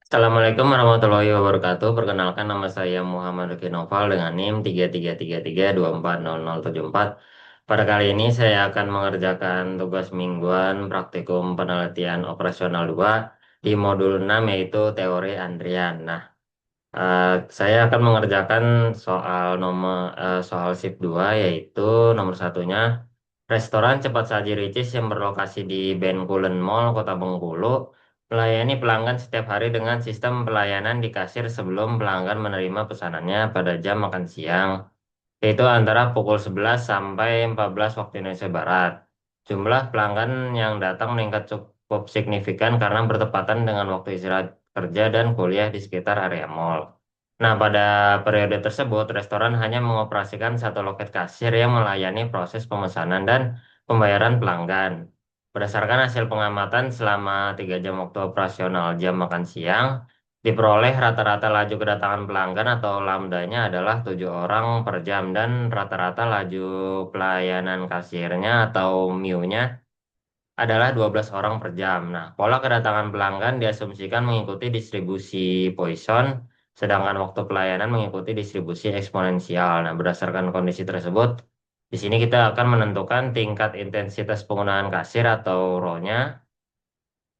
Assalamualaikum warahmatullahi wabarakatuh. Perkenalkan nama saya Muhammad Ruki Noval dengan NIM 3333240074. Pada kali ini saya akan mengerjakan tugas mingguan praktikum penelitian operasional 2 di modul 6 yaitu teori antrian. Saya akan mengerjakan soal shift 2 yaitu nomor satunya restoran cepat saji Ricis yang berlokasi di Bencoolen Mall, Kota Bengkulu melayani pelanggan setiap hari dengan sistem pelayanan di kasir sebelum pelanggan menerima pesanannya pada jam makan siang, yaitu antara pukul 11 sampai 14 waktu Indonesia Barat. Jumlah pelanggan yang datang meningkat cukup signifikan karena bertepatan dengan waktu istirahat kerja dan kuliah di sekitar area mall. Pada periode tersebut, restoran hanya mengoperasikan satu loket kasir yang melayani proses pemesanan dan pembayaran pelanggan. Berdasarkan hasil pengamatan selama 3 jam waktu operasional jam makan siang, diperoleh rata-rata laju kedatangan pelanggan atau lambdanya adalah 7 orang per jam dan rata-rata laju pelayanan kasirnya atau MIU-nya adalah 12 orang per jam. Pola kedatangan pelanggan diasumsikan mengikuti distribusi Poisson, sedangkan waktu pelayanan mengikuti distribusi eksponensial. Berdasarkan kondisi tersebut, di sini kita akan menentukan tingkat intensitas penggunaan kasir atau RO-nya.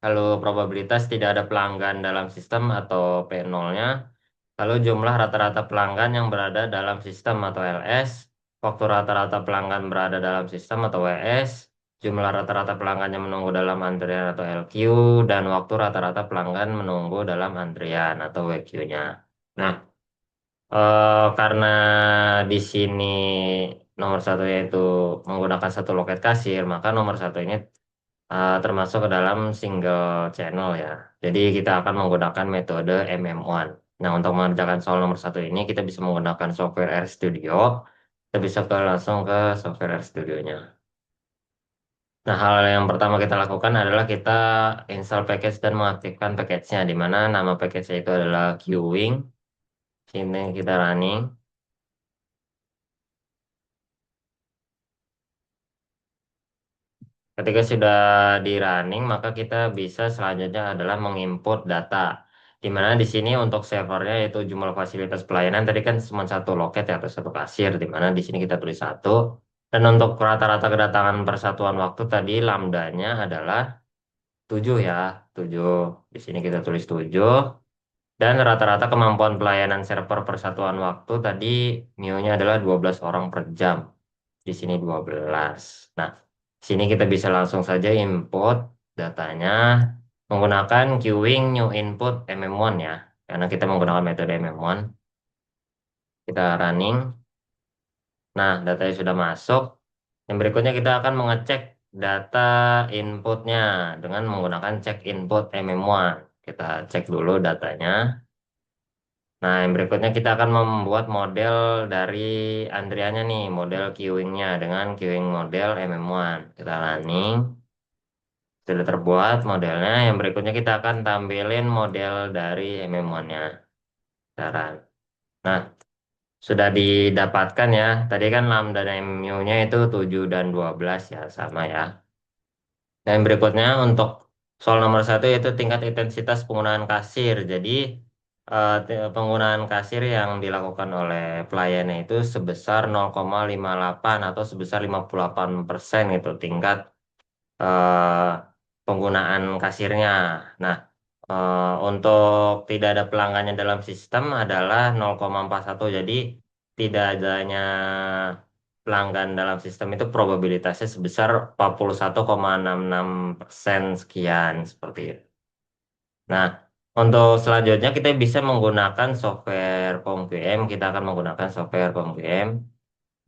Lalu probabilitas tidak ada pelanggan dalam sistem atau P0-nya. Lalu jumlah rata-rata pelanggan yang berada dalam sistem atau LS, waktu rata-rata pelanggan berada dalam sistem atau WS, jumlah rata-rata pelanggan yang menunggu dalam antrian atau LQ, dan waktu rata-rata pelanggan menunggu dalam antrian atau WQ-nya. Nah, karena di sini nomor satu yaitu menggunakan satu loket kasir, maka nomor satu ini termasuk ke dalam single channel ya. Jadi kita akan menggunakan metode MM1. Untuk mengerjakan soal nomor satu ini kita bisa menggunakan software RStudio. Kita bisa langsung ke software RStudio-nya. Hal yang pertama kita lakukan adalah kita install package dan mengaktifkan package-nya, di mana nama package-nya itu adalah Qwing. Sini kita running. Ketika sudah di running, maka kita bisa selanjutnya adalah menginput data. Di mana di sini untuk servernya yaitu jumlah fasilitas pelayanan tadi kan cuma satu loket ya atau satu kasir, di mana di sini kita tulis satu. Dan untuk rata-rata kedatangan persatuan waktu tadi lambdanya adalah 7 ya, 7. Di sini kita tulis 7. Dan rata-rata kemampuan pelayanan server persatuan waktu tadi MIU-nya adalah 12 orang per jam. Di sini 12. Nah, sini kita bisa langsung saja input datanya menggunakan queuing new input MM1 ya. Karena kita menggunakan metode MM1. Kita running. Datanya sudah masuk. Yang berikutnya kita akan mengecek data inputnya dengan menggunakan check input MM1. Kita cek dulu datanya. Yang berikutnya kita akan membuat model dari antriannya nih, model queuingnya dengan queuing model MM1. Kita running. Sudah terbuat modelnya. Yang berikutnya kita akan tampilin model dari MM1-nya. Saran. Nah, sudah didapatkan ya. Tadi kan lambda dan mu-nya itu 7 dan 12 ya, sama ya. Dan yang berikutnya untuk soal nomor satu yaitu tingkat intensitas penggunaan kasir. Jadi penggunaan kasir yang dilakukan oleh pelayannya itu sebesar 0,58 atau sebesar 58% itu tingkat eh, penggunaan kasirnya. Nah, untuk tidak ada pelanggannya dalam sistem adalah 0,41. Jadi tidak adanya pelanggan dalam sistem itu probabilitasnya sebesar 41,66% sekian seperti itu. Nah, untuk selanjutnya kita bisa menggunakan software PomQM. Kita akan menggunakan software PomQM.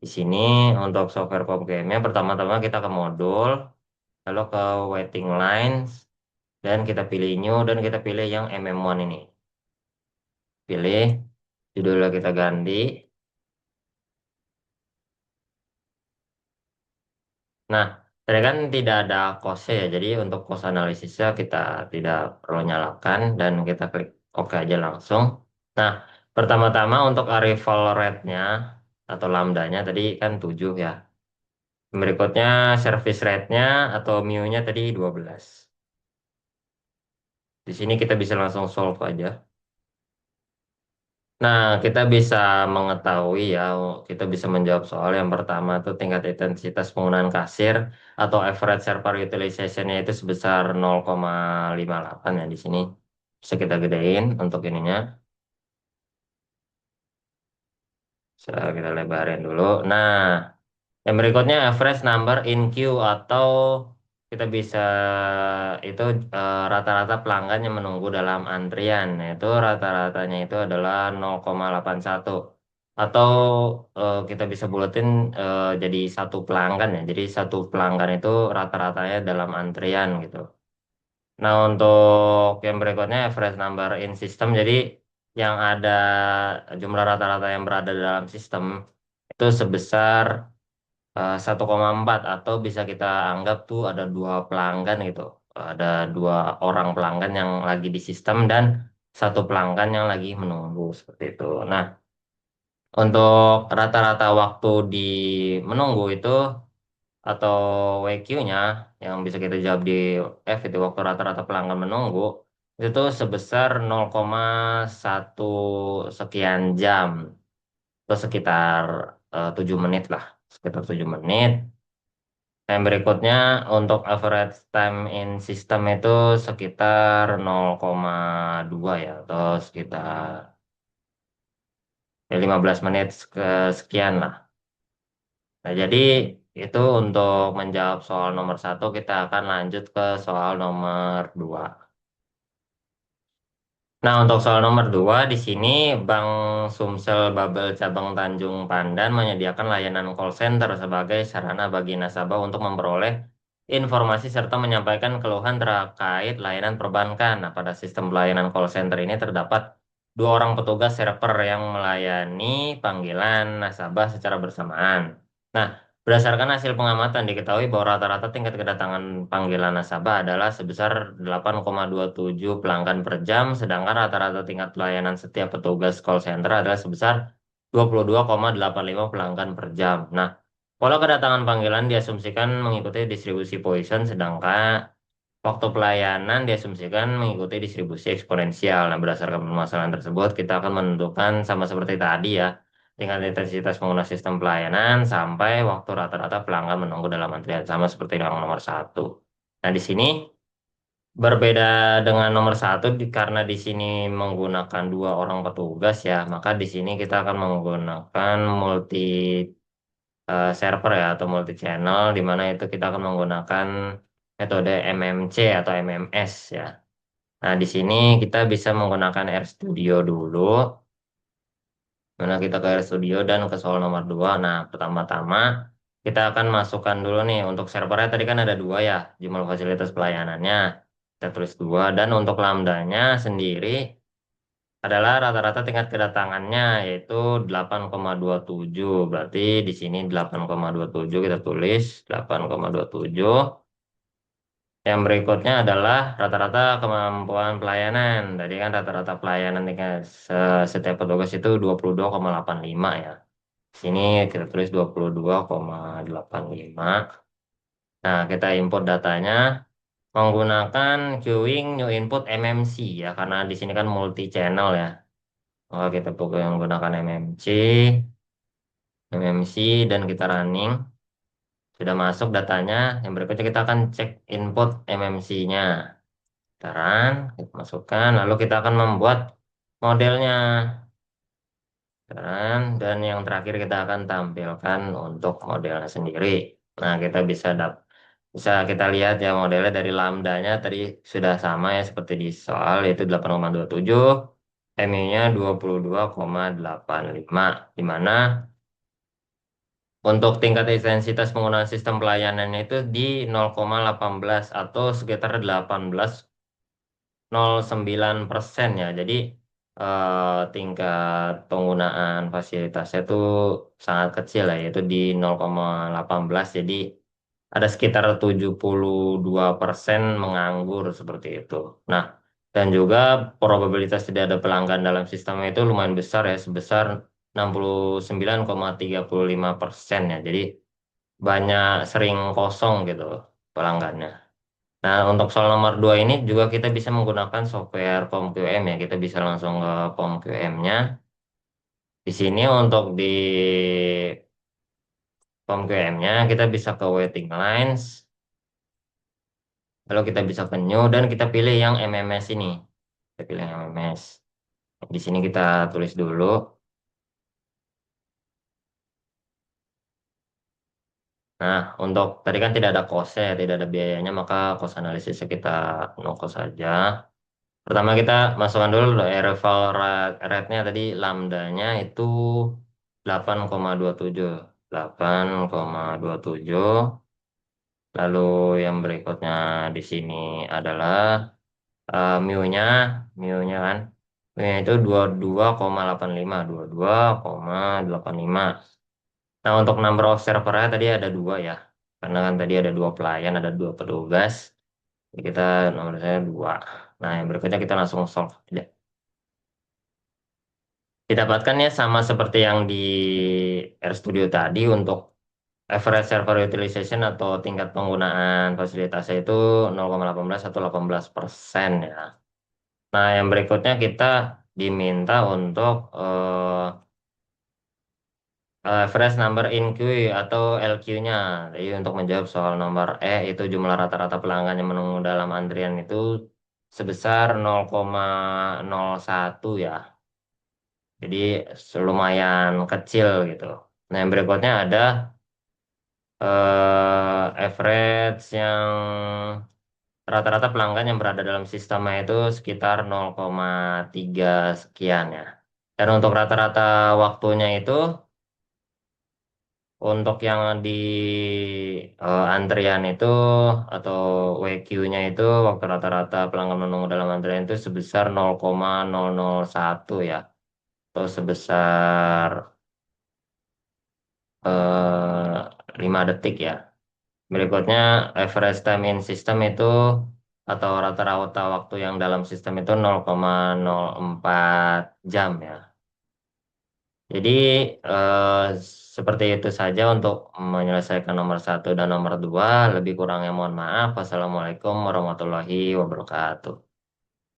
Di sini untuk software PomQM-nya pertama-tama kita ke modul, lalu ke waiting lines, dan kita pilih new dan kita pilih yang MM1 ini. Pilih, judulnya kita ganti. Nah, tadi kan tidak ada cost ya, jadi untuk cost analisisnya kita tidak perlu nyalakan dan kita klik OK aja langsung. Nah, pertama-tama untuk arrival rate-nya atau lambdanya tadi kan 7 ya. Berikutnya service rate-nya atau MIU-nya tadi 12. Di Di sini kita bisa langsung solve aja. Nah, kita bisa mengetahui ya, kita bisa menjawab soal yang pertama tuh tingkat intensitas penggunaan kasir atau average server utilization-nya itu sebesar 0,58 ya di sini. Bisa kita gedein untuk ininya. Bisa kita lebarin dulu. Nah, yang berikutnya average number in queue atau kita bisa itu rata-rata pelanggan yang menunggu dalam antrian. Itu rata-ratanya itu adalah 0,81 atau kita bisa buletin jadi satu pelanggan ya. Jadi satu pelanggan itu rata-ratanya dalam antrian gitu. Nah, untuk yang berikutnya average number in system. Jadi yang ada jumlah rata-rata yang berada dalam sistem itu sebesar 1,4 atau bisa kita anggap tuh ada dua pelanggan gitu. Ada dua orang pelanggan yang lagi di sistem dan satu pelanggan yang lagi menunggu seperti itu. Nah, untuk rata-rata waktu di menunggu itu atau WQ-nya yang bisa kita jawab di F itu waktu rata-rata pelanggan menunggu itu sebesar 0,1 sekian jam atau sekitar 7 menit lah, sekitar 7 menit. Yang berikutnya untuk average time in system itu sekitar 0,2 ya atau sekitar ya 15 menit sekian lah. Nah, jadi itu untuk menjawab soal nomor satu kita akan lanjut ke soal nomor dua. Nah, untuk soal nomor dua di sini Bank Sumsel Babel Cabang Tanjung Pandan menyediakan layanan call center sebagai sarana bagi nasabah untuk memperoleh informasi serta menyampaikan keluhan terkait layanan perbankan. Nah, pada sistem pelayanan call center ini terdapat dua orang petugas server yang melayani panggilan nasabah secara bersamaan. Nah, berdasarkan hasil pengamatan diketahui bahwa rata-rata tingkat kedatangan panggilan nasabah adalah sebesar 8,27 pelanggan per jam, sedangkan rata-rata tingkat pelayanan setiap petugas call center adalah sebesar 22,85 pelanggan per jam. Nah, pola kedatangan panggilan diasumsikan mengikuti distribusi Poisson, sedangkan waktu pelayanan diasumsikan mengikuti distribusi eksponensial. Nah, berdasarkan permasalahan tersebut, kita akan menentukan sama seperti tadi ya, tingkat intensitas pengguna sistem pelayanan sampai waktu rata-rata pelanggan menunggu dalam antrian sama seperti yang nomor satu. Nah, di sini berbeda dengan nomor satu karena di sini menggunakan dua orang petugas ya, maka di sini kita akan menggunakan multi server ya atau multi channel di mana itu kita akan menggunakan metode MMC atau MMS ya. Nah, di sini kita bisa menggunakan RStudio dulu. Mana kita ke RStudio dan ke soal nomor 2. Nah, pertama-tama kita akan masukkan dulu nih untuk servernya tadi kan ada dua ya, jumlah fasilitas pelayanannya. Kita tulis dua dan untuk lambdanya sendiri adalah rata-rata tingkat kedatangannya yaitu 8,27. Berarti di sini 8,27 kita tulis 8,27. Yang berikutnya adalah rata-rata kemampuan pelayanan. Tadi kan rata-rata pelayanan tingkat setiap petugas itu 22,85 ya. Sini kita tulis 22,85. Nah, kita import datanya menggunakan queuing new input MMC ya karena di sini kan multi channel ya. Maka kita pokoknya menggunakan MMC dan kita running. Sudah masuk datanya. Yang berikutnya kita akan cek input MMC-nya. Kita run, kita masukkan, lalu kita akan membuat modelnya. Kita run, dan yang terakhir kita akan tampilkan untuk modelnya sendiri. Nah, kita bisa kita lihat ya modelnya dari lambdanya tadi sudah sama ya seperti di soal yaitu 8,27, MU-nya 22,85 di mana untuk tingkat intensitas penggunaan sistem pelayanan itu di 0,18 atau sekitar 18,09% ya. Jadi tingkat penggunaan fasilitasnya itu sangat kecil ya, yaitu di 0,18. Jadi ada sekitar 72% menganggur seperti itu. Nah, dan juga probabilitas tidak ada pelanggan dalam sistem itu lumayan besar ya, sebesar 69,35% ya. Jadi banyak sering kosong gitu pelanggannya. Nah, untuk soal nomor 2 ini juga kita bisa menggunakan software POM-QM ya. Kita bisa langsung ke POM-QM-nya. Di sini untuk di POM-QM-nya kita bisa ke waiting lines, lalu kita bisa ke new dan kita pilih yang MMS ini. Kita pilih yang MMS. Di sini kita tulis dulu. Nah, untuk tadi kan tidak ada cost ya, tidak ada biayanya, maka cost analisisnya kita no cost saja. Pertama kita masukkan dulu arrival rate-nya tadi lambdanya itu 8,27. 8,27. Lalu yang berikutnya di sini adalah mu-nya, mu-nya kan. Mu-nya itu 22,85, 22,85. Nah, untuk number of servernya tadi ada dua ya. Karena kan tadi ada dua pelayan, ada dua petugas. Jadi kita nomor saya dua. Nah, yang berikutnya kita langsung solve aja. Didapatkannya sama seperti yang di RStudio tadi untuk average server utilization atau tingkat penggunaan fasilitasnya itu 0,18 atau 18% ya. Nah, yang berikutnya kita diminta untuk average number in queue atau LQ-nya. Jadi untuk menjawab soal nomor itu jumlah rata-rata pelanggan yang menunggu dalam antrian itu sebesar 0,01 ya. Jadi lumayan kecil gitu. Nah, yang berikutnya ada average yang rata-rata pelanggan yang berada dalam sistemnya itu sekitar 0,3 sekian ya. Dan untuk rata-rata waktunya itu untuk yang di antrian itu atau WQ-nya itu waktu rata-rata pelanggan menunggu dalam antrian itu sebesar 0,001 ya. Atau sebesar 5 detik ya. Berikutnya average time in system itu atau rata-rata waktu yang dalam sistem itu 0,04 jam ya. Jadi eh, seperti itu saja untuk menyelesaikan nomor satu dan nomor dua. Lebih kurangnya mohon maaf. Wassalamualaikum warahmatullahi wabarakatuh.